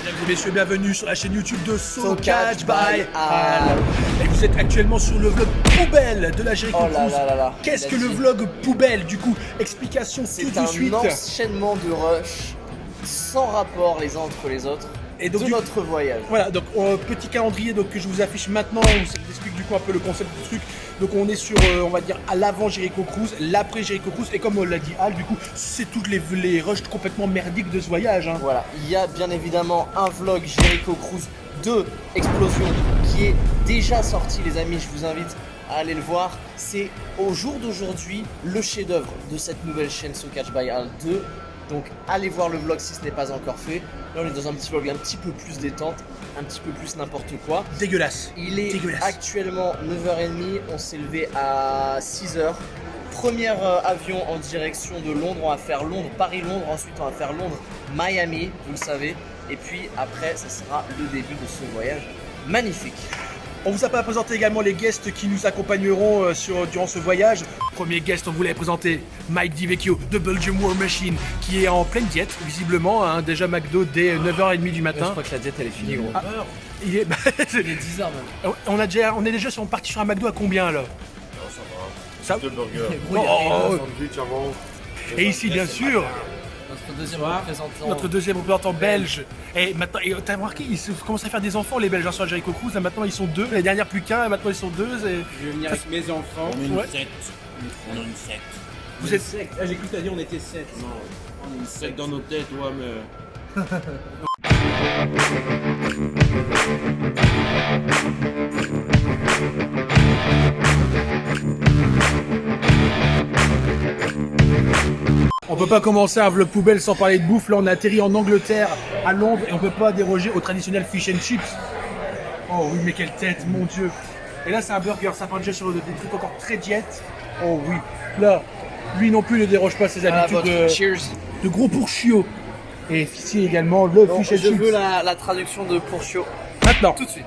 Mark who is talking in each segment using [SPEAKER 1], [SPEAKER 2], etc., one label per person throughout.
[SPEAKER 1] Mesdames et messieurs, bienvenue sur la chaîne YouTube de So
[SPEAKER 2] Catch
[SPEAKER 1] Catch by Al. Et vous êtes actuellement sur le vlog poubelle de la Jericho
[SPEAKER 2] Oh là
[SPEAKER 1] Cruise.
[SPEAKER 2] là là là.
[SPEAKER 1] Qu'est-ce que le vlog poubelle du coup? Explication tout de suite.
[SPEAKER 2] C'est un enchaînement de rush sans rapport les uns entre les autres
[SPEAKER 1] Et donc,
[SPEAKER 2] de notre voyage.
[SPEAKER 1] Voilà, donc petit calendrier donc, que je vous affiche maintenant, on explique du coup un peu le concept du truc. Donc on est sur, on va dire, à l'avant Jericho Cruise, l'après Jericho Cruise, et comme on l'a dit Al, du coup, c'est toutes les rushs complètement merdiques de ce voyage. Hein.
[SPEAKER 2] Voilà, il y a bien évidemment un vlog Jericho Cruise 2 Explosion qui est déjà sorti les amis, je vous invite à aller le voir. C'est au jour d'aujourd'hui le chef-d'œuvre de cette nouvelle chaîne So Catch by Al 2. Donc allez voir le vlog si ce n'est pas encore fait. Là on est dans un petit vlog un petit peu plus détente, un petit peu plus n'importe quoi.
[SPEAKER 1] Dégueulasse.
[SPEAKER 2] Il est
[SPEAKER 1] Dégueulasse.
[SPEAKER 2] actuellement 9h30, on s'est levé à 6h. Premier avion en direction de Londres, on va faire Londres, Paris-Londres, ensuite on va faire Londres-Miami, vous le savez. Et puis après, ça sera le début de ce voyage magnifique.
[SPEAKER 1] On vous a pas présenté également les guests qui nous accompagneront durant ce voyage. Premier guest, on voulait présenter Mike DiVecchio de Belgium War Machine qui est en pleine diète, visiblement, hein, déjà McDo dès 9h30 du matin.
[SPEAKER 2] Je crois que la diète elle est finie gros.
[SPEAKER 1] Il est,
[SPEAKER 2] Il est 10h même.
[SPEAKER 1] on est déjà parti sur un McDo à combien là? Ça
[SPEAKER 3] Deux burgers.
[SPEAKER 1] Oh, oh,
[SPEAKER 3] Sandwich avant.
[SPEAKER 1] Et ici, bien sûr,
[SPEAKER 2] Notre deuxième représentant.
[SPEAKER 1] notre deuxième représentant belge. Et maintenant, t'as remarqué, ils commencent à faire des enfants, les Belges, hein, sur la Jericho Cruise. Là, maintenant, ils sont deux. L'année dernière, plus qu'un. Et maintenant, ils sont deux. Et...
[SPEAKER 4] Je vais venir avec mes enfants.
[SPEAKER 3] On est une
[SPEAKER 1] Ouais.
[SPEAKER 3] secte. On est une secte.
[SPEAKER 1] Vous êtes...
[SPEAKER 4] Secte. Ah, j'ai cru que t'as dit on était 7.
[SPEAKER 3] Non, on est une secte dans nos têtes, ouais, mais.
[SPEAKER 1] On peut pas commencer un vlog poubelle sans parler de bouffe. Là, on a atterri en Angleterre, à Londres, et on peut pas déroger au traditionnel fish and chips. Oh oui, mais quelle tête, mon Dieu. Et là, c'est un burger. Ça part déjà sur des trucs encore très diète. Oh oui. Là, lui non plus ne déroge pas ses habitudes
[SPEAKER 2] Cheers.
[SPEAKER 1] de gros pourchiots. Et ici également le
[SPEAKER 2] Donc,
[SPEAKER 1] fish and
[SPEAKER 2] je
[SPEAKER 1] chips.
[SPEAKER 2] veux la traduction de Pourchio.
[SPEAKER 1] Maintenant.
[SPEAKER 2] Tout de suite.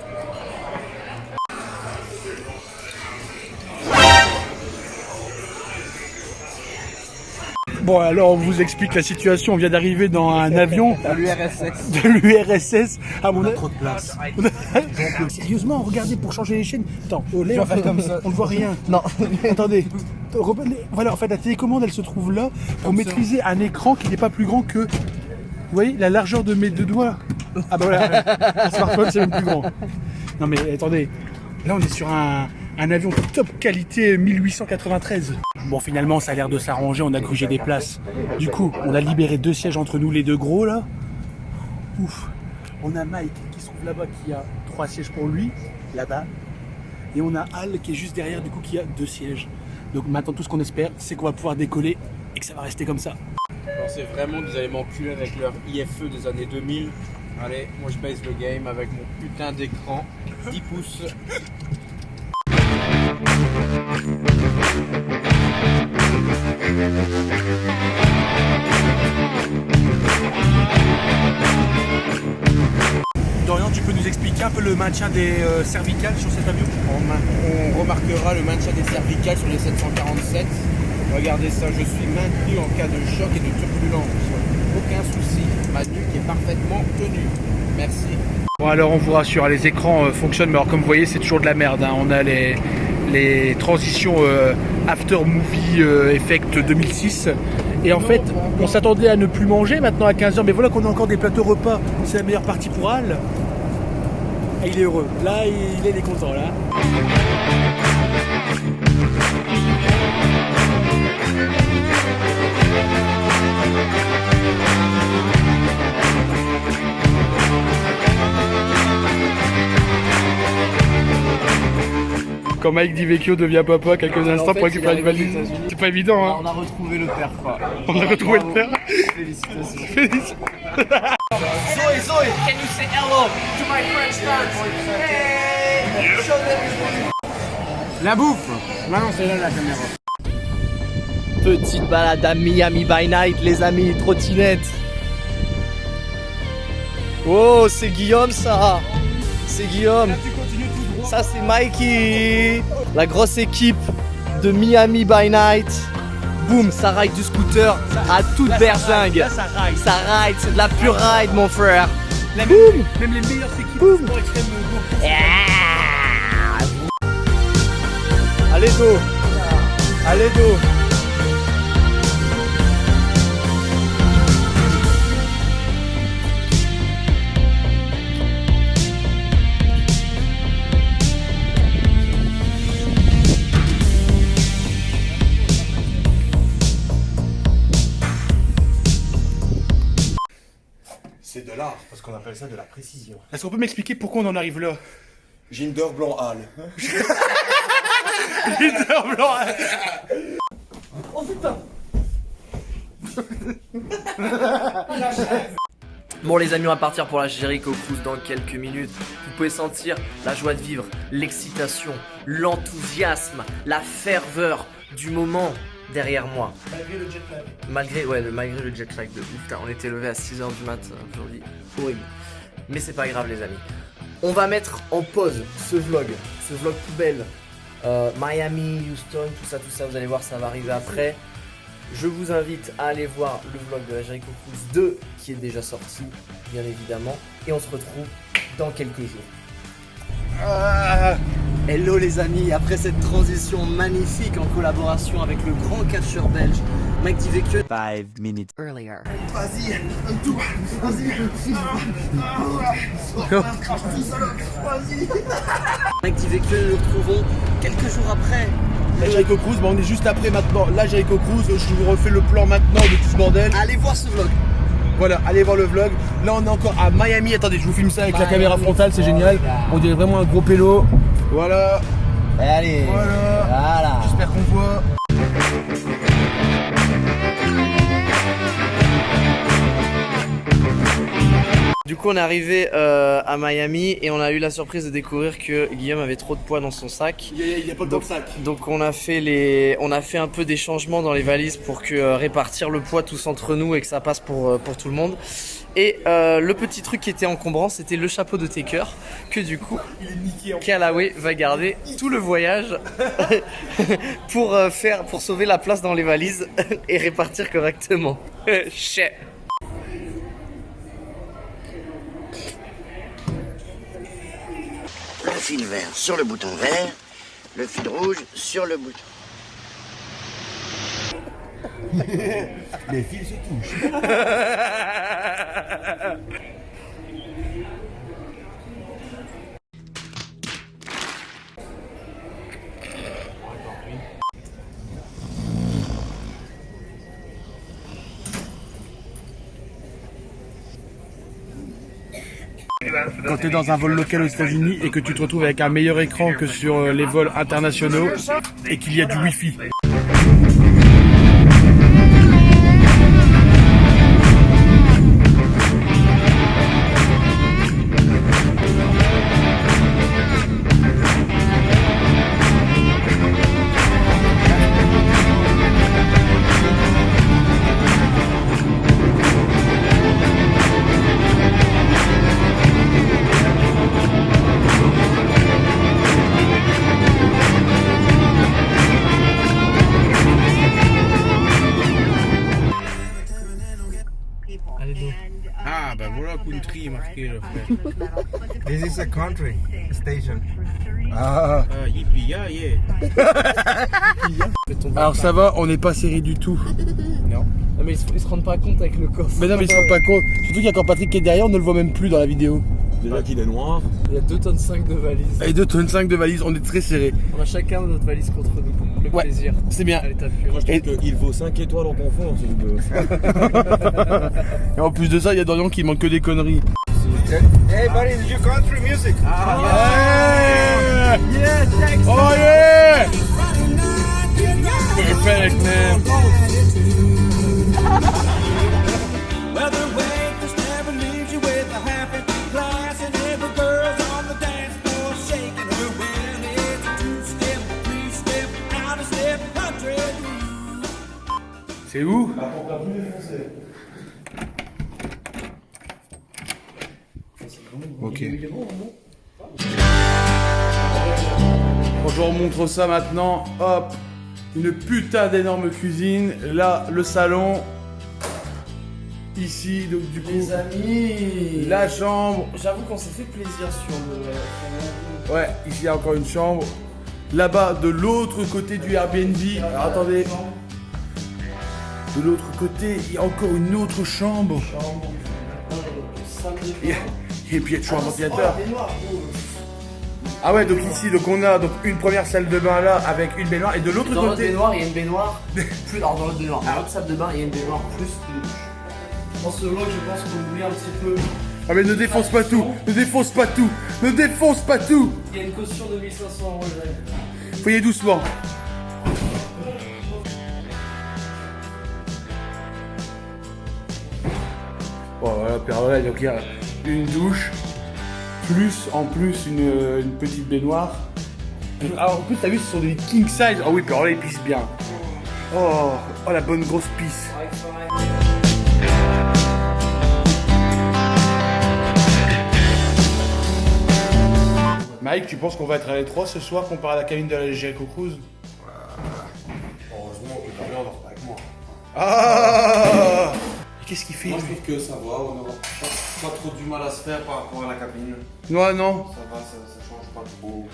[SPEAKER 1] Bon, alors on vous explique la situation. On vient d'arriver dans un avion
[SPEAKER 2] L'URSS.
[SPEAKER 1] de l'URSS. À mon avis.
[SPEAKER 2] Trop de place.
[SPEAKER 1] Sérieusement, regardez pour changer les chaînes. Attends, là, en fait,
[SPEAKER 2] comme ça.
[SPEAKER 1] on ne voit rien.
[SPEAKER 2] Non.
[SPEAKER 1] Attendez. Voilà, en fait, la télécommande, elle se trouve là pour maîtriser un écran qui n'est pas plus grand que, vous voyez, la largeur de mes deux doigts. Ah bah voilà, un smartphone, c'est même plus grand. Non mais attendez, là on est sur un avion top qualité 1893. Bon, finalement, ça a l'air de s'arranger, on a grugé des places. Du coup, on a libéré 2 sièges entre nous, les 2 gros là. Ouf. On a Mike qui se trouve là-bas, qui a 3 sièges pour lui, là-bas. Et on a Al qui est juste derrière, du coup, qui a 2 sièges. Donc maintenant, tout ce qu'on espère, c'est qu'on va pouvoir décoller et que ça va rester comme ça.
[SPEAKER 4] Je pensais vraiment que vous allez m'enculer avec leur IFE des années 2000. Allez, moi je baisse le game avec mon putain d'écran 10 pouces.
[SPEAKER 1] Dorian, tu peux nous expliquer un peu le maintien des cervicales sur cet avion?
[SPEAKER 4] On remarquera le maintien des cervicales sur les 747. Regardez ça, je suis maintenu en cas de choc et de turbulence. Aucun souci, ma nuque est parfaitement tenue. Merci.
[SPEAKER 1] Bon, alors on vous rassure, les écrans fonctionnent, mais alors comme vous voyez, c'est toujours de la merde. Hein. On a les transitions After Movie Effect 2006. Et en fait, on s'attendait à ne plus manger maintenant à 15h, mais voilà qu'on a encore des plateaux repas. C'est la meilleure partie pour Al. Et il est heureux. Là, il est content, là. Quand Mike DiVecchio devient papa, quelques instants
[SPEAKER 2] fait,
[SPEAKER 1] pour récupérer
[SPEAKER 2] il
[SPEAKER 1] une
[SPEAKER 2] arrive aux
[SPEAKER 1] valise.
[SPEAKER 2] États-Unis.
[SPEAKER 1] C'est pas évident, hein.
[SPEAKER 2] On a retrouvé le père quoi.
[SPEAKER 1] On a retrouvé le père.
[SPEAKER 2] Félicitations.
[SPEAKER 1] Félicitations.
[SPEAKER 2] Zoe, Zoe, can you say hello to my French fans? Hey! Show them.
[SPEAKER 4] La bouffe. Maintenant c'est là la caméra.
[SPEAKER 2] Petite balade à Miami by night, les amis, trottinette. Oh, c'est Guillaume ça. C'est Guillaume. Ça c'est Mikey. La grosse équipe de Miami by night. Boum, ça ride du scooter à toute berzingue.
[SPEAKER 1] Ça ride.
[SPEAKER 2] Ça ride, c'est de la pure ride mon frère.
[SPEAKER 1] Même les meilleures équipes de sport extrême
[SPEAKER 2] Allez dos. Allez dos.
[SPEAKER 5] C'est de l'art, parce qu'on appelle ça de la précision.
[SPEAKER 1] Est-ce qu'on peut m'expliquer pourquoi on en arrive là?
[SPEAKER 5] Ginder Blanc Hall.
[SPEAKER 1] Ginder Blanc.
[SPEAKER 2] Bon les amis, on va partir pour la Jericho Cruise dans quelques minutes. Vous pouvez sentir la joie de vivre, l'excitation, l'enthousiasme, la ferveur du moment derrière moi.
[SPEAKER 1] Malgré le jet lag.
[SPEAKER 2] Malgré le jet lag de ouf. Putain, on était levé à 6h du mat aujourd'hui. Horrible. Mais c'est pas grave les amis. On va mettre en pause ce vlog poubelle. Miami, Houston, tout ça, vous allez voir, ça va arriver après. Je vous invite à aller voir le vlog de la Jericho Cruise 2 qui est déjà sorti, bien évidemment. Et on se retrouve dans quelques jours. Hello les amis, après cette transition magnifique en collaboration avec le grand catcheur belge, Mike Diveke.
[SPEAKER 6] 5 minutes
[SPEAKER 2] Earlier.
[SPEAKER 5] Vas-y, un tour, vas-y.
[SPEAKER 2] Mike Diveke, nous le retrouvons quelques jours après.
[SPEAKER 1] La Jericho Cruise, on est juste après maintenant. La Jericho Cruise, je vous refais le plan maintenant de tout ce bordel.
[SPEAKER 2] Allez voir ce vlog.
[SPEAKER 1] Voilà, allez voir le vlog. Là, on est encore à Miami. Attendez, je vous filme ça avec la caméra frontale, c'est génial. On dirait vraiment un gros pélo. Voilà.
[SPEAKER 2] Allez.
[SPEAKER 1] Voilà. J'espère qu'on voit.
[SPEAKER 2] Du coup on est arrivé à Miami et on a eu la surprise de découvrir que Guillaume avait trop de poids dans son sac.
[SPEAKER 1] Il n'y a pas dans le sac.
[SPEAKER 2] Donc on a fait un peu des changements dans les valises pour que répartir le poids tous entre nous et que ça passe pour tout le monde. Et le petit truc qui était encombrant, c'était le chapeau de Taker que du coup Callaway va garder tout le voyage pour sauver la place dans les valises et répartir correctement. Chais.
[SPEAKER 7] Le fil vert sur le bouton vert, le fil rouge sur le bouton.
[SPEAKER 5] Les fils se touchent.
[SPEAKER 1] Quand tu es dans un vol local aux États-Unis et que tu te retrouves avec un meilleur écran que sur les vols internationaux et qu'il y a du Wi-Fi.
[SPEAKER 4] Ah, ben voilà, country marqué là, frère.
[SPEAKER 5] This is a country station.
[SPEAKER 1] Ah.
[SPEAKER 4] Ah, yippee, yeah, yeah.
[SPEAKER 1] Alors ça va, on n'est pas serré du tout.
[SPEAKER 4] Non.
[SPEAKER 2] Non mais ils se rendent pas compte avec le coffre.
[SPEAKER 1] Mais non, mais ils se rendent pas compte. Surtout qu'il y a quand Patrick qui est derrière, on ne le voit même plus dans la vidéo.
[SPEAKER 3] Déjà qu'il est noir.
[SPEAKER 2] Il y a 2,5 tonnes de valises.
[SPEAKER 1] Et 2,5 tonnes de valises, on est très serré.
[SPEAKER 2] On a chacun notre valise contre nous. Le
[SPEAKER 1] Ouais,
[SPEAKER 2] plaisir.
[SPEAKER 1] c'est bien.
[SPEAKER 2] À l'état pur.
[SPEAKER 3] Moi je trouve qu'il vaut 5 étoiles en confort si je veux.
[SPEAKER 1] Et en plus de ça, il y a Dorian qui manque que des conneries.
[SPEAKER 5] Hey buddy, did you country music?
[SPEAKER 1] Yeah! Oh yeah! Perfect, man. C'est où? Ok. Bon, je vous remontre ça maintenant. Hop. Une putain d'énorme cuisine. Là, le salon. ici, donc du coup,
[SPEAKER 2] Les amis,
[SPEAKER 1] la chambre.
[SPEAKER 2] j'avoue qu'on s'est fait plaisir sur le.
[SPEAKER 1] Ouais, ici il y a encore une chambre. Là-bas, de l'autre côté du Airbnb. Alors, attendez. De l'autre côté, il y a encore une autre chambre. Et puis il y a toujours un ventilateur. Ah ouais, donc ici, donc on a donc une première salle de bain là avec une baignoire et de l'autre
[SPEAKER 2] Dans notre
[SPEAKER 1] côté.
[SPEAKER 2] baignoire, il y a une baignoire. Plus, alors dans notre baignoire, dans notre salle de bain, il y a une baignoire plus une douche. Dans ce vlog, je pense qu'on oublie un petit peu.
[SPEAKER 1] Ah mais ne défonce pas tout, ne défonce pas tout, ne défonce pas tout.
[SPEAKER 2] Il y a une caution de 1500 €.
[SPEAKER 1] Faut y aller doucement. Bon voilà, puis voilà, donc il y a une douche, plus en plus une petite baignoire. Alors en plus t'as vu ce sont des king size. Ah oui, puis alors là ils pissent bien. Oh la bonne grosse pisse. Mike, tu penses qu'on va être à l'étroit ce soir comparé à la cabine de la Jericho Cruise?
[SPEAKER 5] Heureusement que Damien dort pas avec moi.
[SPEAKER 1] Ah! Qu'est-ce qu'il fait?
[SPEAKER 3] Moi, je trouve que ça va, on n'aura pas trop du mal à se faire par rapport à la cabine.
[SPEAKER 1] Ouais, non.
[SPEAKER 3] Ça va, ça change pas trop.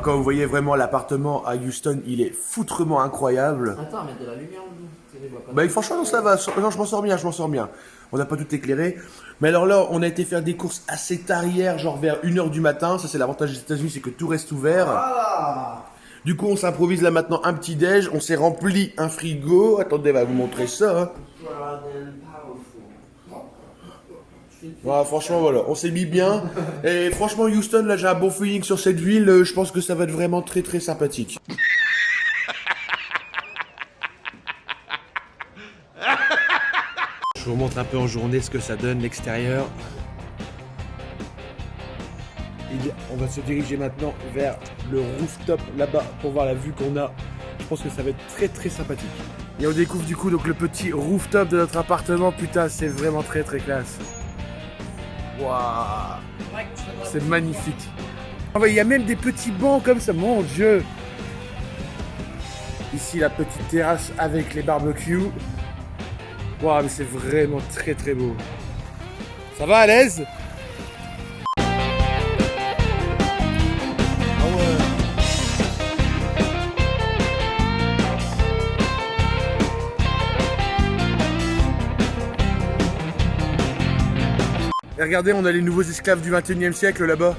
[SPEAKER 1] Quand vous voyez vraiment l'appartement à Houston, il est foutrement incroyable.
[SPEAKER 2] Attends, mettre de la lumière ou pas?
[SPEAKER 1] Bah franchement non, ça va, non, je m'en sors bien, On n'a pas tout éclairé. Mais alors là, on a été faire des courses assez tard hier, genre vers 1h du matin. Ça c'est l'avantage des États-Unis, c'est que tout reste ouvert.
[SPEAKER 2] Voilà.
[SPEAKER 1] Du coup, on s'improvise là maintenant un petit déj. On s'est rempli un frigo. Attendez, on va vous montrer ça. Hein. Voilà, franchement, voilà, on s'est mis bien. Et franchement, Houston, là, j'ai un bon feeling sur cette ville. Je pense que ça va être vraiment très très sympathique. Je vous montre un peu en journée ce que ça donne, l'extérieur. On va se diriger maintenant vers le rooftop là-bas pour voir la vue qu'on a. Je pense que ça va être très très sympathique. Et on découvre du coup donc le petit rooftop de notre appartement. Putain, c'est vraiment très très classe. Waouh, c'est magnifique. Ah ouais, il y a même des petits bancs comme ça, mon Dieu. Ici la petite terrasse avec les barbecues. Waouh, mais c'est vraiment très très beau. Ça va à l'aise? Et regardez, on a les nouveaux esclaves du 21e siècle là-bas.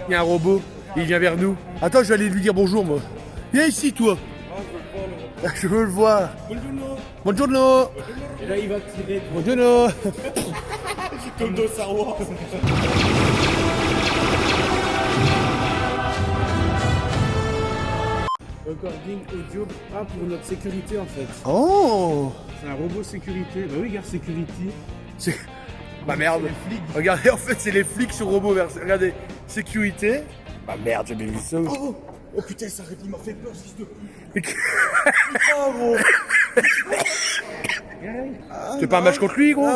[SPEAKER 1] Il y a un robot, il vient vers nous. Attends, je vais aller lui dire bonjour moi. Viens ici toi. Je veux le voir. Buongiorno.
[SPEAKER 3] Et là, il va tirer.
[SPEAKER 1] Buongiorno.
[SPEAKER 3] Comme dans Star Wars.
[SPEAKER 4] Recording audio, pas pour notre sécurité en fait.
[SPEAKER 1] Oh.
[SPEAKER 4] C'est un robot sécurité. Bah oui, regarde Security.
[SPEAKER 1] C'est... Bah merde. Regardez, en fait, c'est les flics sur robot. Regardez, sécurité. Bah merde, j'ai bien vu ça.
[SPEAKER 3] Oh putain, ça il m'a fait peur, ce fils de pute.
[SPEAKER 1] Tu fais pas un match contre lui, gros?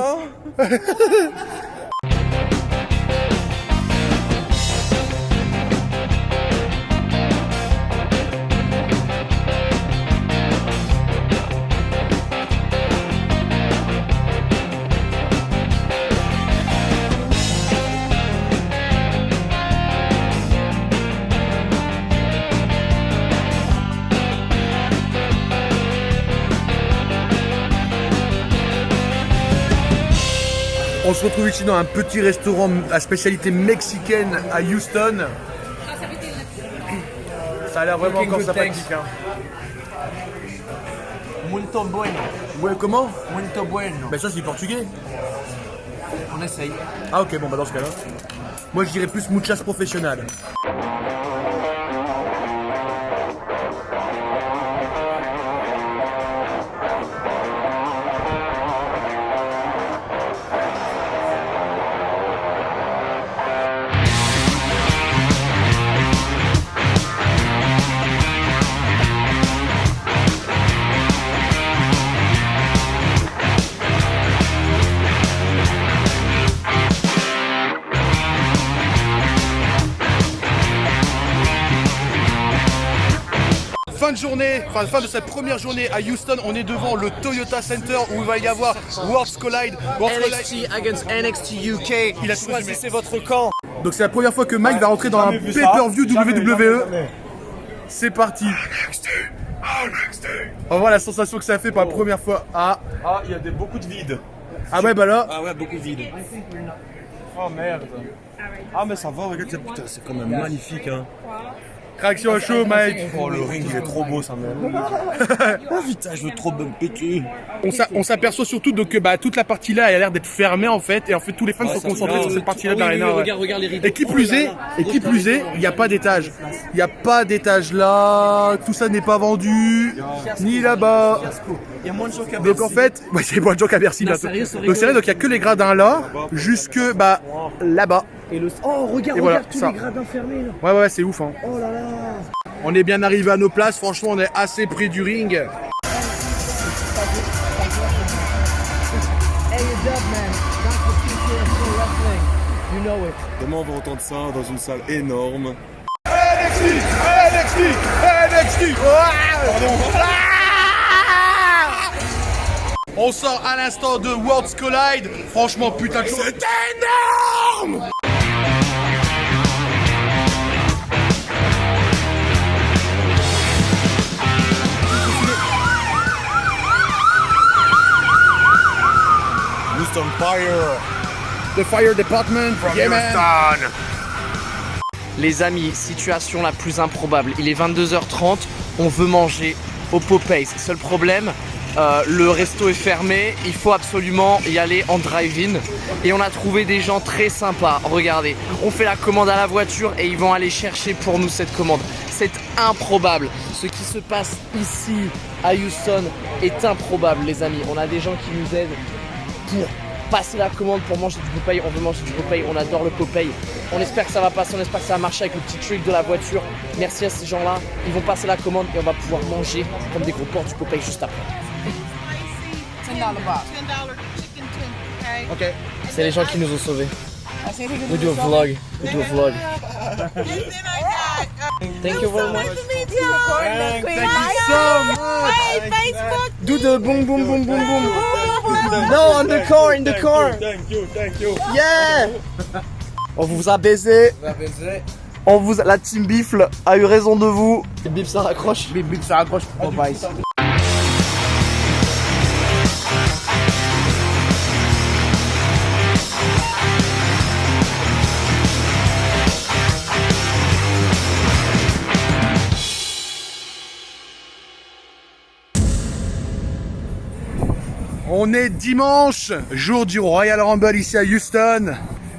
[SPEAKER 1] On se retrouve ici dans un petit restaurant à spécialité mexicaine à Houston. Ça a l'air vraiment encore sympathique. Hein.
[SPEAKER 2] Muito bueno.
[SPEAKER 1] Ouais, comment?
[SPEAKER 2] Muito bueno.
[SPEAKER 1] Ben ça c'est du portugais.
[SPEAKER 2] On essaye.
[SPEAKER 1] Ah ok, bon bah dans ce cas-là. Moi je dirais plus muchas professionnal. Fin de journée, enfin fin de cette première journée à Houston, on est devant le Toyota Center où il va y avoir Worlds Collide.
[SPEAKER 2] NXT against NXT UK.
[SPEAKER 1] Il a tout résumé.
[SPEAKER 2] Choisissez votre camp.
[SPEAKER 1] Donc c'est la première fois que Mike va rentrer dans un pay-per-view WWE. C'est parti. On voit la sensation que ça fait pour la première fois. Ah,
[SPEAKER 3] il y a beaucoup de vide.
[SPEAKER 1] ah ouais bah là.
[SPEAKER 3] Ah ouais, beaucoup de vide. Oh merde. Ah mais ça va, regarde, putain, c'est quand même magnifique hein.
[SPEAKER 1] Réaction à chaud Mike.
[SPEAKER 3] Oh le ring il est trop beau ça même. Oh putain, je veux trop me péter.
[SPEAKER 1] On s'aperçoit surtout donc que bah, toute la partie là elle a l'air d'être fermée en fait et en fait tous les fans sont concentrés sur cette partie là de l'aréna. Ouais.
[SPEAKER 2] Regarde les rideaux.
[SPEAKER 1] Et qui plus est, il n'y a pas d'étage. Il n'y a pas d'étage là, tout ça n'est pas vendu, ni là-bas.
[SPEAKER 3] Il y a moins de gens qu'à
[SPEAKER 1] Donc en fait, ouais, c'est moins de gens qu'à Bercy bientôt.
[SPEAKER 2] sérieux, sans
[SPEAKER 1] Donc c'est vrai, donc il n'y a que les gradins là, jusque bah là-bas.
[SPEAKER 2] Et le... Oh, regarde,
[SPEAKER 1] Et voilà,
[SPEAKER 2] regarde tous
[SPEAKER 1] ça.
[SPEAKER 2] les gradins fermés là.
[SPEAKER 1] Ouais ouais c'est ouf hein.
[SPEAKER 2] Oh là là.
[SPEAKER 1] On est bien arrivé à nos places, franchement on est assez près du ring.
[SPEAKER 2] Hey, it's up, man. That's the future of pro wrestling. You know it.
[SPEAKER 3] Comment on va entendre ça dans une salle énorme?
[SPEAKER 1] NXT On sort à l'instant de Worlds Collide. Franchement, putain que c'est énorme.
[SPEAKER 3] Houston Fire.
[SPEAKER 1] The Fire Department. Yeah, man.
[SPEAKER 2] Les amis, situation la plus improbable. Il est 22h30, on veut manger au Popeyes. Seul problème, le resto est fermé, il faut absolument y aller en drive-in. Et on a trouvé des gens très sympas. Regardez, on fait la commande à la voiture et ils vont aller chercher pour nous cette commande. C'est improbable. Ce qui se passe ici à Houston est improbable, les amis. On a des gens qui nous aident pour passer la commande pour manger du Popeye. On veut manger du Popeye, on adore le Popeye. On espère que ça va passer, on espère que ça va marcher avec le petit trick de la voiture. Merci à ces gens-là, ils vont passer la commande et on va pouvoir manger comme des gros porcs du Popeye juste après.
[SPEAKER 6] $10 chicken tin, okay?
[SPEAKER 1] Ok.
[SPEAKER 2] C'est les gens qui nous ont sauvés.
[SPEAKER 6] I think
[SPEAKER 2] We do a vlog, we do a vlog. Thank you very much.
[SPEAKER 1] Thank you so much.
[SPEAKER 6] Hey, Facebook.
[SPEAKER 2] Do the boom boom boom boom boom. No, in the car, in the car.
[SPEAKER 3] Thank you.
[SPEAKER 2] Yeah. On vous a baisé. On vous a... La team Bifle a eu raison de vous. Bip ça raccroche.
[SPEAKER 1] Bip ça raccroche pour Popeye. On est dimanche, jour du Royal Rumble ici à Houston.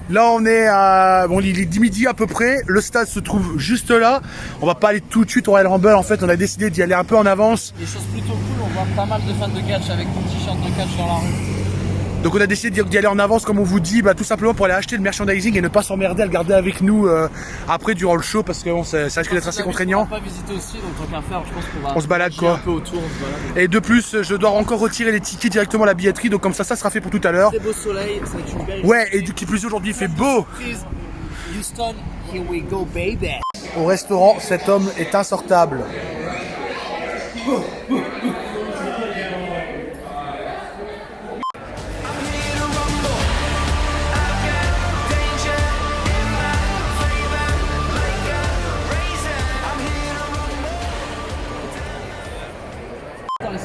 [SPEAKER 1] Là on est à... Bon il est 10 midi à peu près, le stade se trouve juste là. On va pas aller tout de suite au Royal Rumble, en fait on a décidé d'y aller un peu en avance.
[SPEAKER 2] Des choses plutôt cool, on voit pas mal de fans de catch avec des t-shirts de catch dans la rue.
[SPEAKER 1] Donc on a décidé d'y aller en avance comme on vous dit, bah, tout simplement pour aller acheter le merchandising et ne pas s'emmerder à le garder avec nous après durant le show parce que bon, ça risque d'être assez contraignant.
[SPEAKER 2] On va pas visiter aussi, donc tant qu'à faire, je pense qu'on va...
[SPEAKER 1] On se balade quoi.
[SPEAKER 2] Un peu autour, on se balade.
[SPEAKER 1] Et de plus, je dois encore retirer les tickets directement à la billetterie, donc comme ça sera fait pour tout à l'heure.
[SPEAKER 2] Très beau soleil, ça va être une belle...
[SPEAKER 1] Ouais, et du qui plus aujourd'hui il fait beau.
[SPEAKER 2] Houston, here we go baby.
[SPEAKER 1] Au restaurant, cet homme est insortable.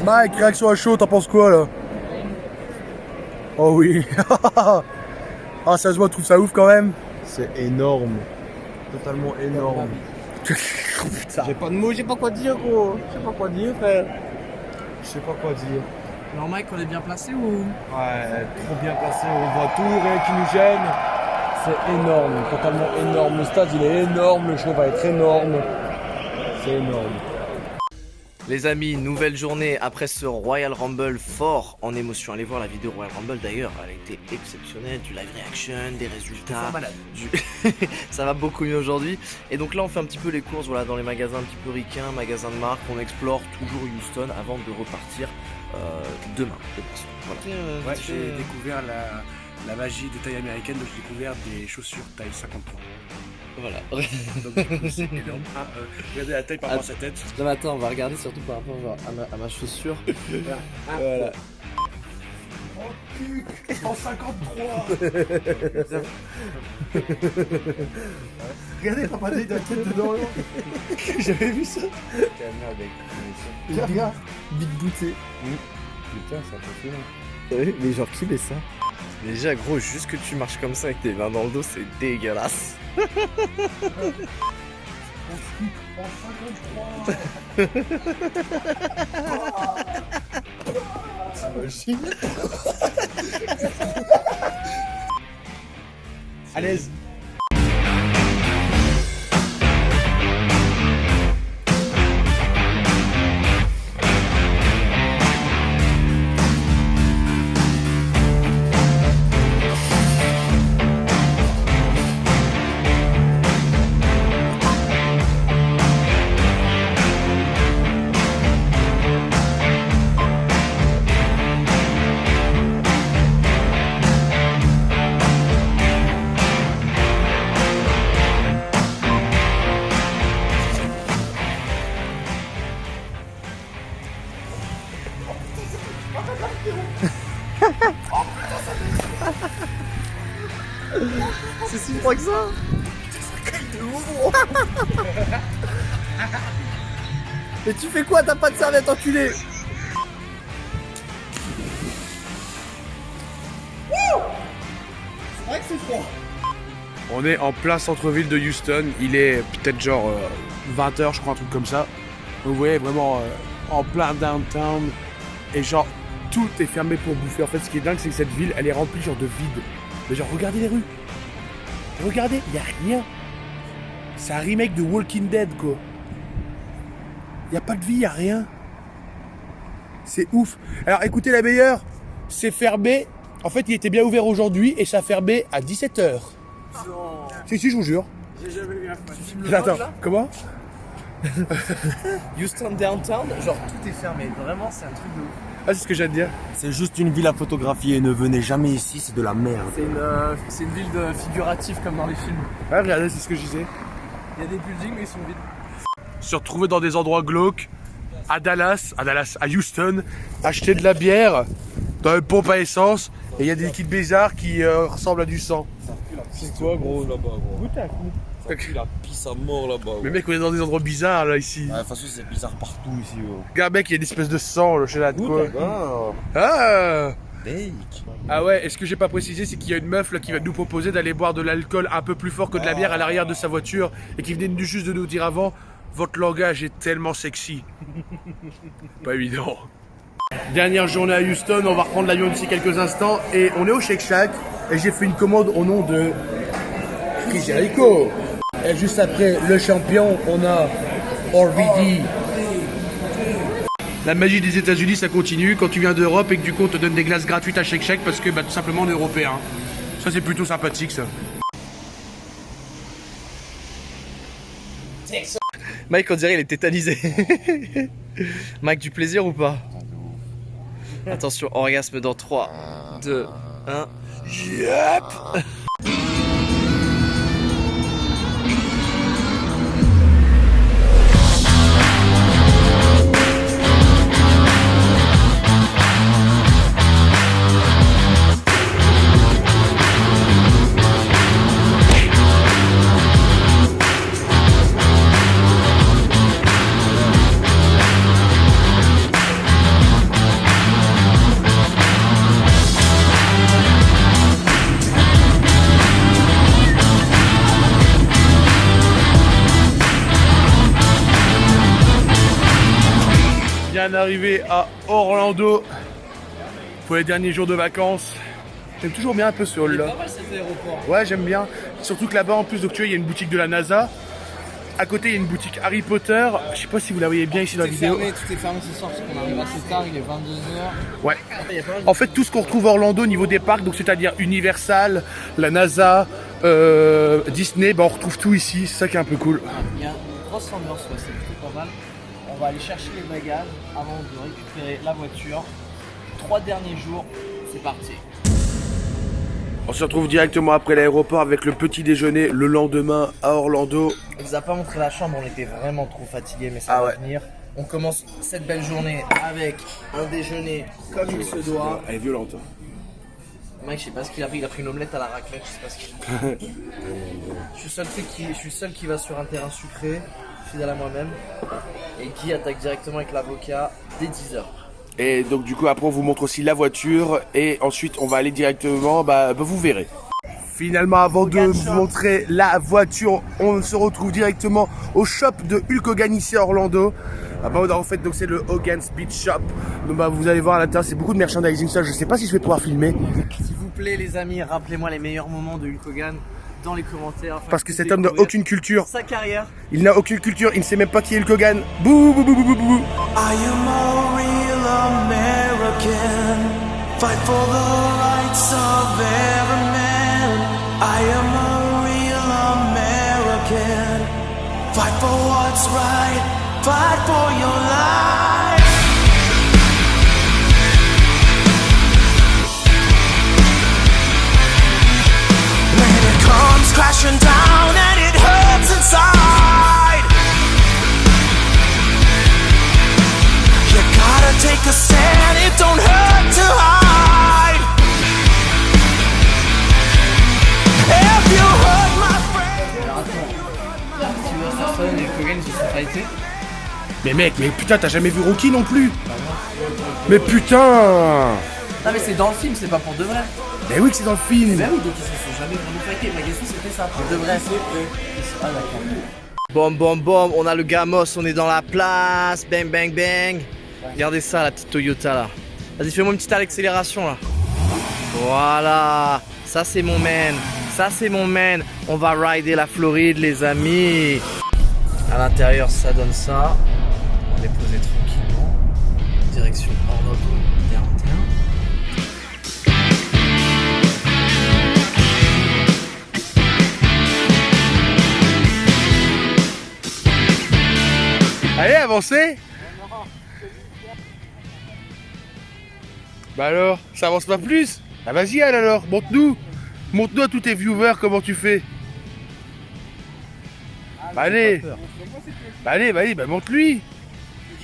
[SPEAKER 1] Mike, réaction à chaud, t'en penses quoi là? Oh oui. Ah sérieusement, je trouve ça ouf quand même.
[SPEAKER 3] C'est énorme. Totalement énorme.
[SPEAKER 1] Putain.
[SPEAKER 3] J'ai pas de mots, j'ai pas quoi dire gros. Je sais pas quoi dire frère. Je sais pas quoi dire.
[SPEAKER 2] Alors Mike, on est bien placé ou...
[SPEAKER 3] Ouais, trop bien placé, on voit tout, rien qui nous gêne. C'est énorme, totalement énorme. Le stade il est énorme, le show va être énorme. C'est énorme.
[SPEAKER 2] Les amis, nouvelle journée après ce Royal Rumble fort en émotion. Allez voir la vidéo Royal Rumble d'ailleurs, elle a été exceptionnelle, du live reaction, des résultats. Ça va beaucoup mieux aujourd'hui. Et donc là on fait un petit peu les courses voilà, dans les magasins un petit peu ricains, magasins de marque. On explore toujours Houston avant de repartir demain. Voilà.
[SPEAKER 1] Ouais, j'ai découvert la magie des tailles américaines, donc j'ai découvert des chaussures taille 53.
[SPEAKER 2] Voilà.
[SPEAKER 1] Donc du coup, c'est énorme. Regardez la taille par rapport à sa tête.
[SPEAKER 2] Non mais attends, on va regarder surtout par rapport genre, à ma chaussure. Voilà.
[SPEAKER 1] 153. Regardez, papa, il a la tête dedans. J'avais vu ça. Regarde.
[SPEAKER 2] Big booté.
[SPEAKER 3] Putain, c'est impressionnant.
[SPEAKER 2] Oui, mais genre qui met ça? Déjà gros, juste que tu marches comme ça avec tes mains dans le dos, c'est dégueulasse.
[SPEAKER 1] À l'aise.
[SPEAKER 2] C'est si froid que ça. Mais tu fais quoi? T'as pas de serviette, enculé?
[SPEAKER 1] On est en plein centre-ville de Houston. Il est peut-être genre 20h, je crois, un truc comme ça. Vous voyez vraiment en plein downtown. Et genre, tout est fermé pour bouffer. En fait, ce qui est dingue, c'est que cette ville, elle est remplie genre de vide. Mais genre, regardez les rues. Regardez, il n'y a rien. C'est un remake de Walking Dead, quoi. Il n'y a pas de vie, il n'y a rien. C'est ouf. Alors, écoutez, la meilleure, c'est fermé. En fait, il était bien ouvert aujourd'hui et ça a fermé à 17h.
[SPEAKER 2] Non.
[SPEAKER 1] Si, je vous jure.
[SPEAKER 2] J'ai jamais vu un
[SPEAKER 1] Attends, comment?
[SPEAKER 2] Houston downtown, genre tout est fermé. Vraiment, c'est un truc de ouf.
[SPEAKER 1] Ah, c'est ce que j'ai à te dire.
[SPEAKER 5] C'est juste une ville à photographier. Ne venez jamais ici, c'est de la merde.
[SPEAKER 2] C'est une ville de figurative comme dans les films.
[SPEAKER 1] Ouais, regardez, c'est ce que je disais.
[SPEAKER 2] Il y a des buildings mais ils sont vides.
[SPEAKER 1] Se retrouver dans des endroits glauques, à Houston, acheter de la bière dans une pompe à essence, et il y a des liquides bizarres qui ressemblent à du sang.
[SPEAKER 3] C'est toi gros là-bas gros. Ça pue la pisse à mort là-bas.
[SPEAKER 1] Mais mec, on est dans des endroits bizarres là ici.
[SPEAKER 3] Ouais, de toute façon c'est bizarre partout ici gros.
[SPEAKER 1] Regarde mec, il y a une espèce de sang là, chez la quoi.
[SPEAKER 3] Ah,
[SPEAKER 1] Ah Ah ouais, et ce que j'ai pas précisé, c'est qu'il y a une meuf là qui va nous proposer d'aller boire de l'alcool un peu plus fort que de la bière à l'arrière de sa voiture, et qui venait juste de nous dire avant, votre langage est tellement sexy. Pas évident. Dernière journée à Houston, on va reprendre l'avion d'ici quelques instants, et on est au Shake Shack, et j'ai fait une commande au nom de Chris Jericho. Et juste après le champion, on a RVD. La magie des États-Unis, ça continue. Quand tu viens d'Europe et que du coup on te donne des glaces gratuites à Shake Shack parce que tout simplement on est européen. Ça c'est plutôt sympathique ça.
[SPEAKER 2] Mike, on dirait il est tétanisé. Mike, du plaisir ou pas? Attention, orgasme dans 3, 2, 1. Yep.
[SPEAKER 1] Bien arrivé à Orlando pour les derniers jours de vacances. J'aime toujours bien un peu ce hall-là.
[SPEAKER 2] Pas mal cet aéroport.
[SPEAKER 1] Ouais, j'aime bien. Surtout que là-bas, en plus, donc tu vois, il y a une boutique de la NASA. À côté, il y a une boutique Harry Potter. Je sais pas si vous la voyez bien ici dans la vidéo.
[SPEAKER 2] Tout est fermé ce soir parce qu'on arrive assez tard, il est 22h.
[SPEAKER 1] Ouais. En fait, tout ce qu'on retrouve à Orlando au niveau des parcs, donc c'est-à-dire Universal, la NASA, Disney, bah on retrouve tout ici. C'est ça qui est un peu cool.
[SPEAKER 2] Il y a une grosse ambiance, ouais, c'est plutôt pas mal. On va aller chercher les bagages avant de récupérer la voiture. 3 derniers jours, c'est parti.
[SPEAKER 1] On se retrouve directement après l'aéroport avec le petit déjeuner le lendemain à Orlando.
[SPEAKER 2] On vous a pas montré la chambre, on était vraiment trop fatigués, mais ça va venir. On commence cette belle journée avec un déjeuner comme il se doit.
[SPEAKER 1] Elle est violente.
[SPEAKER 2] Mike, je sais pas ce qu'il a pris, il a pris une omelette à la raclette, je sais pas ce qu'il a pris. Je suis le seul qui va sur un terrain sucré, fidèle à moi-même. Et Guy attaque directement avec l'avocat dès 10h.
[SPEAKER 1] Et donc du coup après on vous montre aussi la voiture et ensuite on va aller directement, vous verrez. Finalement avant de vous montrer la voiture, on se retrouve directement au shop de Hulk Hogan ici à Orlando. En fait donc c'est le Hogan's Beach Shop. Donc vous allez voir à l'intérieur c'est beaucoup de merchandising, ça je sais pas si je vais pouvoir filmer.
[SPEAKER 2] S'il vous plaît les amis, rappelez-moi les meilleurs moments de Hulk Hogan dans les commentaires.
[SPEAKER 1] Parce que cet homme n'a aucune culture.
[SPEAKER 2] Sa carrière.
[SPEAKER 1] Il n'a aucune culture, il ne sait même pas qui est Hulk Hogan. Bouh bouh bouh bouh bouh bouh.
[SPEAKER 8] I am a real American. Fight for the rights of every man. I am a real American. Fight for what's right. Fight for your life. When it comes crashing down and it hurts inside, you gotta take a stand, it don't hurt to hide. If you hurt my friend.
[SPEAKER 2] Sylvester Stallone et Hulk Hogan ils se sont fightés.
[SPEAKER 1] Mais mec, mais putain t'as jamais vu Rocky non plus. Mais putain.
[SPEAKER 2] Non mais c'est dans le film, c'est pas pour de vrai.
[SPEAKER 1] Mais oui que c'est dans le film.
[SPEAKER 2] Bah oui, donc ils se sont jamais vraiment fightés. Ma question c'était ça, pour de vrai. Ah d'accord. Bom bom bom, on a le Gamos, on est dans la place. Bang bang bang. Regardez ça, la petite Toyota là. Vas-y, fais-moi une petite accélération là. Voilà. Ça c'est mon man. Ça c'est mon man. On va rider la Floride les amis. À l'intérieur ça donne ça. On est posé tranquillement. Direction Orlando 41.
[SPEAKER 1] Allez, avancez. Bah alors, ça avance pas plus? Ah vas-y Al alors, montre-nous. Montre-nous à tous tes viewers comment tu fais. Bah allez. Bah allez, vas-y, bah montre-lui.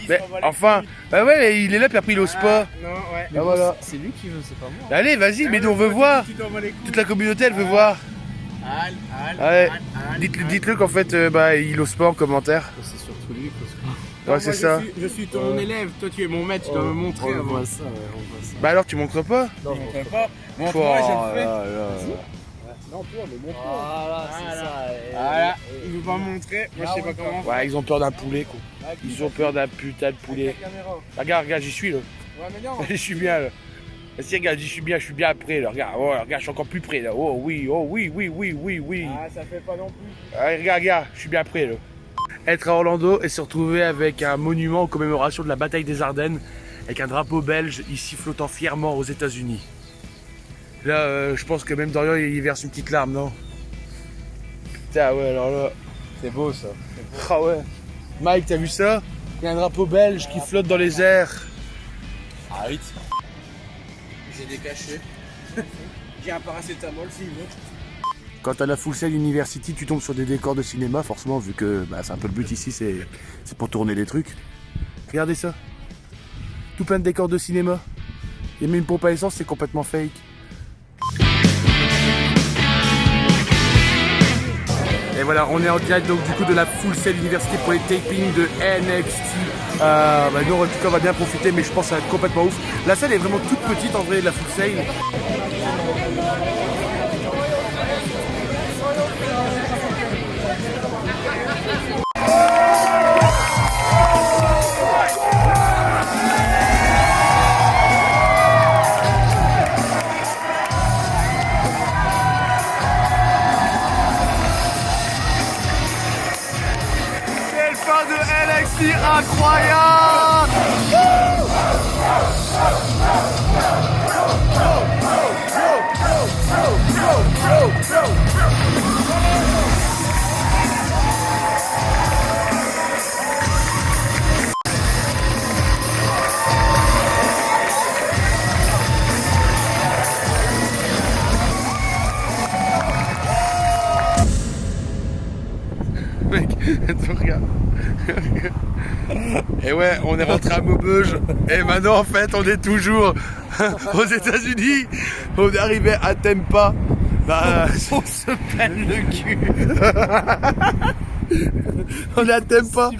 [SPEAKER 1] Mais enfin, bah ouais, il est là puis après il ose pas.
[SPEAKER 3] Non, ouais.
[SPEAKER 1] Bah voilà.
[SPEAKER 2] C'est lui qui veut, c'est pas moi.
[SPEAKER 1] Bah allez, vas-y, mais nous on veut voir. Toute la communauté elle veut voir. Ouais. Dites-le qu'en fait, il ose pas en commentaire.
[SPEAKER 2] C'est surtout lui parce que...
[SPEAKER 1] Ouais, c'est ça.
[SPEAKER 3] Je suis ton élève, toi tu es mon maître, tu dois me montrer
[SPEAKER 2] On
[SPEAKER 3] avant.
[SPEAKER 2] voit ça, ouais, on voit ça.
[SPEAKER 1] Bah alors tu montres pas?
[SPEAKER 3] Je montre pas. Montre-moi, je le fais.
[SPEAKER 2] Voilà, c'est ça.
[SPEAKER 3] Voilà, il veut pas me montrer, moi je sais pas comment.
[SPEAKER 1] Ouais, ils ont peur d'un poulet quoi. Ils ont peur d'un putain de poulet. Regarde, j'y suis là.
[SPEAKER 3] Ouais, mais non.
[SPEAKER 1] Je suis bien là. Si regarde, je suis bien près là. Regarde, regarde, je suis encore plus près là. Oh oui, oui.
[SPEAKER 3] Ah, ça fait pas non plus.
[SPEAKER 1] Ouais, regarde, je suis bien près là. Être à Orlando et se retrouver avec un monument en commémoration de la bataille des Ardennes, avec un drapeau belge ici flottant fièrement aux États-Unis. Là, je pense que même Dorian il verse une petite larme, non? Putain, ouais, alors là.
[SPEAKER 3] C'est beau ça.
[SPEAKER 1] Ah ouais. Mike, t'as vu ça? Il y a un drapeau belge qui flotte dans les airs.
[SPEAKER 3] Arrête.
[SPEAKER 2] J'ai des cachets.
[SPEAKER 3] J'ai un paracétamol s'il veut.
[SPEAKER 1] Quand t'as la Full Sail University, tu tombes sur des décors de cinéma, forcément, vu que c'est un peu le but ici, c'est pour tourner des trucs. Regardez ça. Tout plein de décors de cinéma. Il y a même une pompe à essence, c'est complètement fake. Et voilà, on est en direct donc du coup de la Full Sail University pour les tapings de NXT. Nous en tout cas on va bien profiter, mais je pense que ça va être complètement ouf. La salle est vraiment toute petite en vrai, de la Full Sail.
[SPEAKER 2] galaxie incroyable.
[SPEAKER 3] Mec, attends, regarde. Et ouais, on est rentré à Maubeuge. Et maintenant, en fait, on est toujours aux États-Unis. On est arrivé à Tampa. Bah,
[SPEAKER 2] On se pèle le cul.
[SPEAKER 3] on est à Tampa.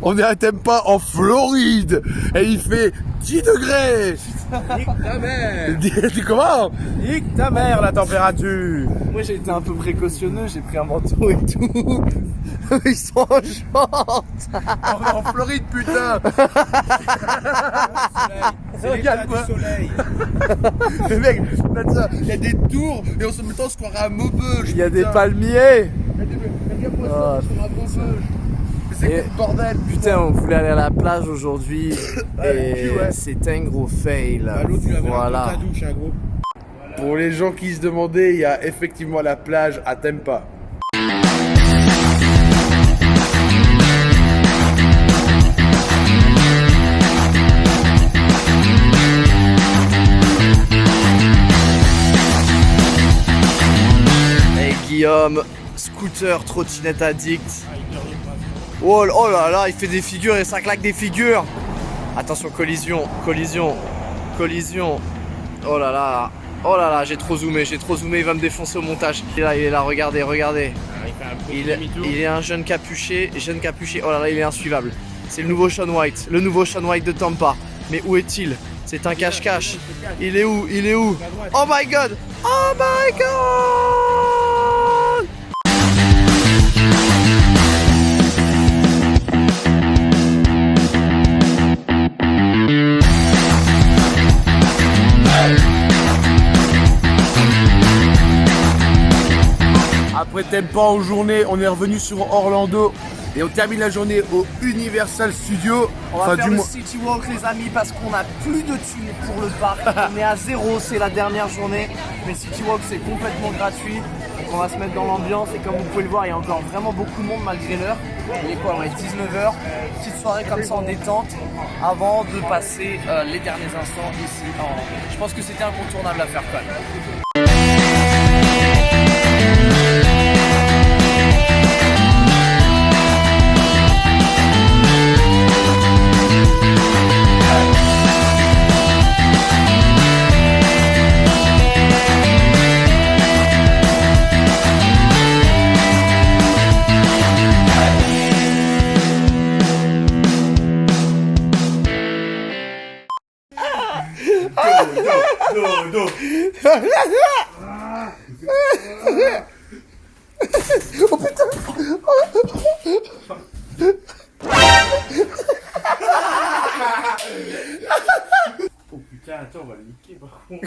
[SPEAKER 3] On est à Tampa en Floride. Et il fait 10 degrés.
[SPEAKER 4] Nique ta mère.
[SPEAKER 3] Dis comment?
[SPEAKER 4] Nique ta mère la température.
[SPEAKER 2] Moi j'ai été un peu précautionneux, j'ai pris un manteau et tout. Ils sont en short.
[SPEAKER 3] On est en Floride, putain. Regarde-moi.
[SPEAKER 4] Soleil.
[SPEAKER 3] Mais mec, regarde ça. Il y a des tours et on se met on se croirait à Maubeuge.
[SPEAKER 2] Il y a des
[SPEAKER 3] putain.
[SPEAKER 2] palmiers.
[SPEAKER 3] Regarde-moi
[SPEAKER 2] Ah,
[SPEAKER 3] ça, on se croirait à Maubeuge. Mais c'est
[SPEAKER 2] Et-
[SPEAKER 3] quoi ce bordel?
[SPEAKER 2] Putain, on voulait aller à la plage aujourd'hui et
[SPEAKER 3] ouais.
[SPEAKER 2] c'est un gros fail.
[SPEAKER 4] Bah, l'autre, tu l'avais
[SPEAKER 2] Voilà.
[SPEAKER 4] dans ta douche, un gros.
[SPEAKER 3] Pour les gens qui se demandaient, il y a effectivement la plage à Tampa.
[SPEAKER 2] Et Guillaume, scooter, trottinette addict. Oh, oh là là, il fait des figures et ça claque des figures. Attention, collision, collision, collision. Oh là là, j'ai trop zoomé, il va me défoncer au montage. Il est là, regardez, regardez. Il est un jeune capuché, oh là là, il est insuivable. C'est le nouveau Shaun White de Tampa. Mais où est-il? C'est un cache-cache. Il est où? Oh my god! Oh my god!
[SPEAKER 3] Après Tampa en journée, on est revenu sur Orlando et on termine la journée au Universal Studios.
[SPEAKER 2] On va faire le City Walk les amis parce qu'on a plus de thunes pour le parc. On est à 0, c'est la dernière journée. Mais City Walk c'est complètement gratuit. Donc on va se mettre dans l'ambiance et comme vous pouvez le voir il y a encore vraiment beaucoup de monde malgré l'heure. Il est quoi? On est 19h. Petite soirée comme ça en détente avant de passer les derniers instants ici. Je pense que c'était incontournable à faire quand même.
[SPEAKER 4] Putain, attends, on va le niquer par contre.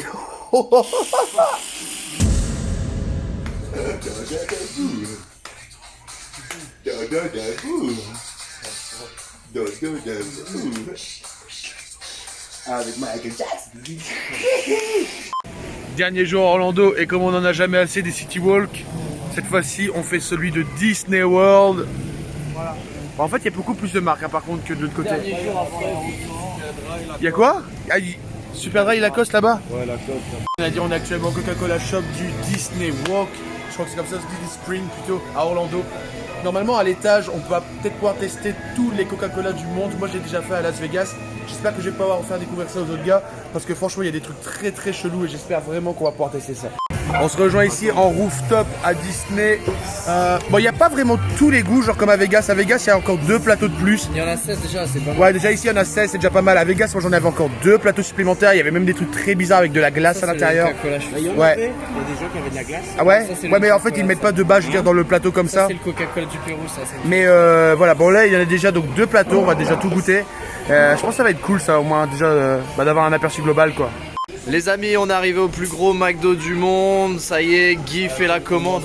[SPEAKER 5] Avec Michael Jackson.
[SPEAKER 3] Dernier jour à Orlando et comme on n'en a jamais assez des City Walk, cette fois-ci on fait celui de Disney World. Voilà. Bon, en fait il y a beaucoup plus de marques hein, par contre que de l'autre côté. Il y a quoi? Superdry Lacoste là-bas?
[SPEAKER 4] Ouais, Lacoste.
[SPEAKER 3] On a dit on est actuellement au Coca-Cola Shop du Disney Walk. Je crois que c'est comme ça, Disney Spring plutôt, à Orlando. Normalement à l'étage on va peut-être pouvoir tester tous les Coca-Cola du monde. Moi j'ai déjà fait à Las Vegas. J'espère que je vais pouvoir faire découvrir ça aux autres gars. Parce que franchement il y a des trucs très très chelous et j'espère vraiment qu'on va pouvoir tester ça. On se rejoint ici en rooftop à Disney. Bon il n'y a pas vraiment tous les goûts, genre comme à Vegas. À Vegas il y a encore 2 plateaux de plus.
[SPEAKER 2] Il y en a 16 déjà, c'est pas mal.
[SPEAKER 3] Ouais déjà ici il y en a 16, c'est déjà pas mal. À Vegas moi j'en avais encore 2 plateaux supplémentaires. Il y avait même des trucs très bizarres avec de la glace à l'intérieur.
[SPEAKER 2] Ouais.
[SPEAKER 3] Ouais.
[SPEAKER 4] Il y a des gens qui avaient de la glace.
[SPEAKER 3] Ah ouais?
[SPEAKER 2] Ça, c'est
[SPEAKER 3] Ouais
[SPEAKER 2] le
[SPEAKER 3] mais en fait
[SPEAKER 2] Coca-Cola,
[SPEAKER 3] ils mettent pas de base, je veux dire, dans le plateau comme ça.
[SPEAKER 2] C'est le Coca-Cola du Pérou, ça.
[SPEAKER 3] Mais voilà, bon là il y en a déjà donc 2 plateaux, on va déjà tout goûter. Je pense que ça va être cool ça au moins déjà d'avoir un aperçu global quoi.
[SPEAKER 2] Les amis, on est arrivé au plus gros McDo du monde. Ça y est, Guy fait la commande.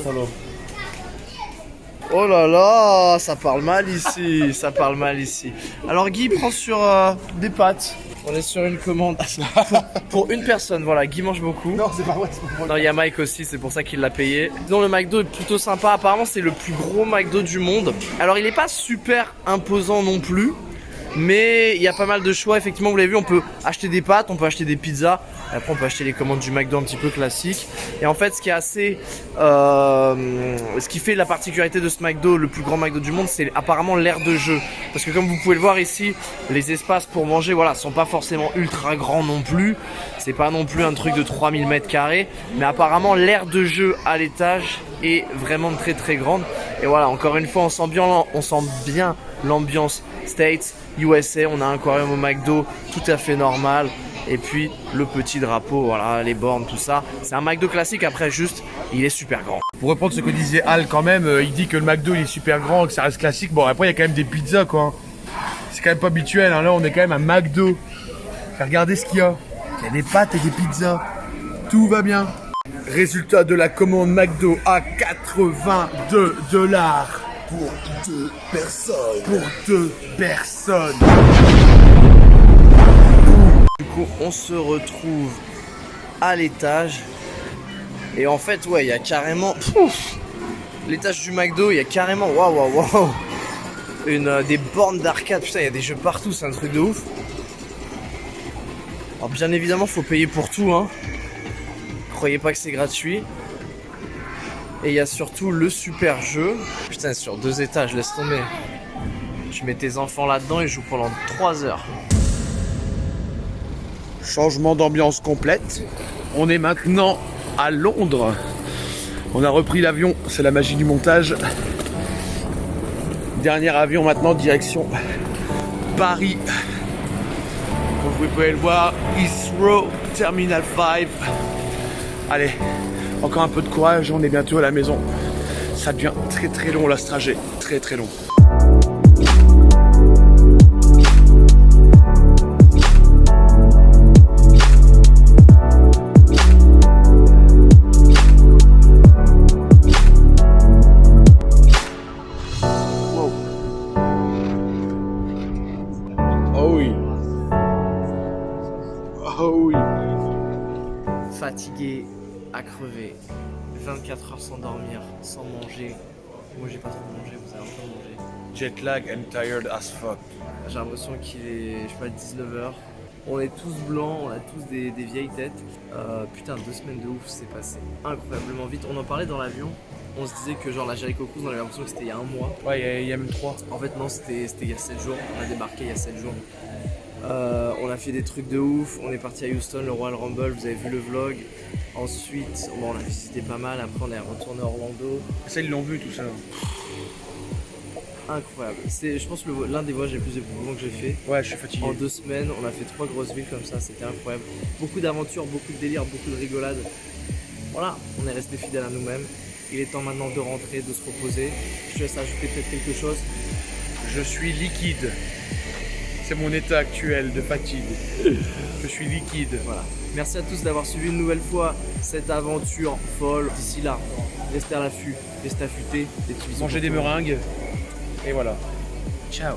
[SPEAKER 2] Oh là là, ça parle mal ici, ça parle mal ici. Alors Guy prend sur des pâtes. On est sur une commande pour une personne, voilà, Guy mange beaucoup.
[SPEAKER 1] Non, c'est pas vrai, c'est pas vrai.
[SPEAKER 2] Non, il y a Mike aussi, c'est pour ça qu'il l'a payé. Disons, le McDo est plutôt sympa, apparemment c'est le plus gros McDo du monde. Alors il est pas super imposant non plus, mais il y a pas mal de choix. Effectivement, vous l'avez vu, on peut acheter des pâtes, on peut acheter des pizzas. Et après on peut acheter les commandes du McDo un petit peu classiques. Et en fait ce qui est assez ce qui fait la particularité de ce McDo, le plus grand McDo du monde, c'est apparemment l'aire de jeu. Parce que comme vous pouvez le voir ici, les espaces pour manger, voilà, sont pas forcément ultra grands non plus. C'est pas non plus un truc de 3000 mètres carrés. Mais apparemment l'aire de jeu à l'étage est vraiment très très grande. Et voilà, encore une fois, on sent bien l'ambiance States, USA. On a un aquarium au McDo tout à fait normal. Et puis le petit drapeau, voilà, les bornes, tout ça. C'est un McDo classique, après juste, il est super grand.
[SPEAKER 3] Pour reprendre ce que disait Al quand même, il dit que le McDo il est super grand, que ça reste classique. Bon, après il y a quand même des pizzas quoi. C'est quand même pas habituel, hein. Là on est quand même à McDo. Regardez ce qu'il y a. Il y a des pâtes et des pizzas. Tout va bien. Résultat de la commande McDo à $82 pour 2 personnes. Pour 2 personnes.
[SPEAKER 2] Du coup, on se retrouve à l'étage. Et en fait, ouais, il y a carrément... l'étage du McDo, il y a carrément... Waouh des bornes d'arcade. Putain, il y a des jeux partout, c'est un truc de ouf. Alors bien évidemment, faut payer pour tout, hein. Croyez pas que c'est gratuit. Et il y a surtout le super jeu. Putain, sur 2 étages, laisse tomber. Tu mets tes enfants là-dedans, ils jouent pendant 3 heures.
[SPEAKER 3] Changement d'ambiance complète. On est maintenant à Londres. On a repris l'avion, c'est la magie du montage. Dernier avion maintenant, direction Paris. Comme vous pouvez le voir, Heathrow, Terminal 5. Allez, encore un peu de courage, on est bientôt à la maison. Ça devient très très long là ce trajet, très très long.
[SPEAKER 2] Fatigué, à crever, 24 heures sans dormir, sans manger. Moi j'ai pas trop mangé, vous avez un peu mangé.
[SPEAKER 3] Jet lag and tired as fuck.
[SPEAKER 2] J'ai l'impression qu'il est, je sais pas, 19h. On est tous blancs, on a tous des vieilles têtes. Putain, 2 semaines de ouf, c'est passé incroyablement vite. On en parlait dans l'avion. On se disait que genre la Jericho Cruise, on avait l'impression que c'était il y a 1 mois.
[SPEAKER 3] Ouais, il y a même 3.
[SPEAKER 2] En fait non, c'était il y a 7 jours. On a débarqué il y a 7 jours. On a fait des trucs de ouf, on est parti à Houston, le Royal Rumble, vous avez vu le vlog. Ensuite, bon, on a visité pas mal, après on est retourné à Orlando.
[SPEAKER 3] Ça ils l'ont vu tout ça.
[SPEAKER 2] Incroyable, c'est je pense l'un des voyages les plus éprouvants que j'ai fait.
[SPEAKER 3] Ouais, je suis fatigué.
[SPEAKER 2] En 2 semaines, on a fait 3 grosses villes comme ça, c'était incroyable. Beaucoup d'aventures, beaucoup de délire, beaucoup de rigolade. Voilà, on est resté fidèle à nous-mêmes. Il est temps maintenant de rentrer, de se reposer. Je te laisse ajouter peut-être quelque chose.
[SPEAKER 3] Je suis liquide. C'est mon état actuel de fatigue. Je suis liquide.
[SPEAKER 2] Voilà. Merci à tous d'avoir suivi une nouvelle fois cette aventure folle. D'ici là, restez à l'affût, restez affûtés, des petits bisous.
[SPEAKER 3] Manger des meringues. Et voilà. Ciao.